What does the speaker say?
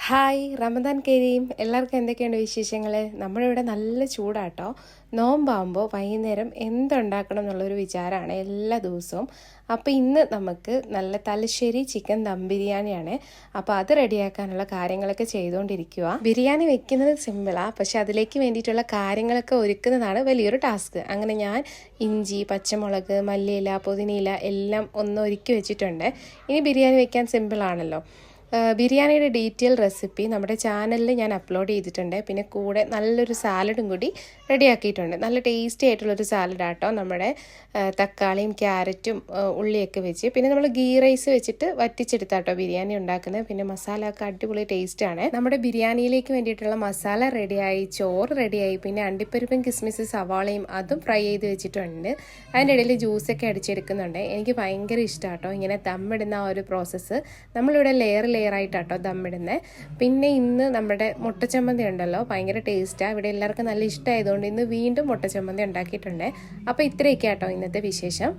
Hi Ramadan Kareem. എല്ലാവർക്കും എന്തൊക്കെയുണ്ട് വിശേഷങ്ങൾ? നമ്മളിവിടെ നല്ല ചൂടാട്ടോ. നോമ്പാകുമ്പോൾ വൈകുന്നേരം എന്തുണ്ടാക്കണം എന്നുള്ളൊരു വിചാരമാണ് എല്ലാ ദിവസവും. അപ്പോൾ ഇന്ന് നമുക്ക് നല്ല തലശ്ശേരി ചിക്കൻ ദം ബിരിയാണിയാണ്. അപ്പോൾ അത് റെഡിയാക്കാനുള്ള കാര്യങ്ങളൊക്കെ ചെയ്തുകൊണ്ടിരിക്കുക. ബിരിയാണി വെക്കുന്നത് സിമ്പിളാണ്, പക്ഷെ അതിലേക്ക് വേണ്ടിയിട്ടുള്ള കാര്യങ്ങളൊക്കെ ഒരുക്കുന്നതാണ് വലിയൊരു ടാസ്ക്. അങ്ങനെ ഞാൻ ഇഞ്ചി, പച്ചമുളക്, മല്ലിയില, പുതിനയില എല്ലാം ഒന്ന് ഒരുക്കി വെച്ചിട്ടുണ്ട്. ഇനി ബിരിയാണി വെക്കാൻ സിമ്പിളാണല്ലോ. ബിരിയാണിയുടെ ഡീറ്റെയിൽ റെസിപ്പി നമ്മുടെ ചാനലിൽ ഞാൻ അപ്ലോഡ് ചെയ്തിട്ടുണ്ട്. പിന്നെ കൂടെ നല്ലൊരു സാലഡും കൂടി റെഡിയാക്കിയിട്ടുണ്ട്. നല്ല ടേസ്റ്റി ആയിട്ടുള്ളൊരു സാലഡാട്ടോ. നമ്മുടെ തക്കാളിയും ക്യാരറ്റും ഉള്ളിയൊക്കെ വെച്ച്, പിന്നെ നമ്മൾ ഗീ റൈസ് വെച്ചിട്ട് വറ്റിച്ചെടുത്താട്ടോ ബിരിയാണി ഉണ്ടാക്കുന്നത്. പിന്നെ മസാല ഒക്കെ അടിപൊളി ടേസ്റ്റാണ്. നമ്മുടെ ബിരിയാണിയിലേക്ക് വേണ്ടിയിട്ടുള്ള മസാല റെഡിയായി, ചോറ് റെഡിയായി, പിന്നെ അണ്ടിപ്പരിപ്പും കിസ്മിസ് സവാളയും അതും ഫ്രൈ ചെയ്ത് വെച്ചിട്ടുണ്ട്. അതിൻ്റെ ഇടയിൽ ജ്യൂസൊക്കെ അടിച്ചെടുക്കുന്നുണ്ട്. എനിക്ക് ഭയങ്കര ഇഷ്ടമാട്ടോ ഇങ്ങനെ ദമ്മിടുന്ന ആ ഒരു പ്രോസസ്സ്. നമ്മളിവിടെ ലെയർ ആയിട്ടാട്ടോ ദമ്മിടുന്നത്. പിന്നെ ഇന്ന് നമ്മുടെ മുട്ടച്ചമ്മന്തി ഉണ്ടല്ലോ, ഭയങ്കര ടേസ്റ്റാണ്. ഇവിടെ എല്ലാവർക്കും നല്ല ഇഷ്ടമായതുകൊണ്ട് ഇന്ന് വീണ്ടും മുട്ടച്ചമ്മന്തി ഉണ്ടാക്കിയിട്ടുണ്ട്. അപ്പോൾ ഇത്രയൊക്കെ ആട്ടോ ഇന്നത്തെ വിശേഷം.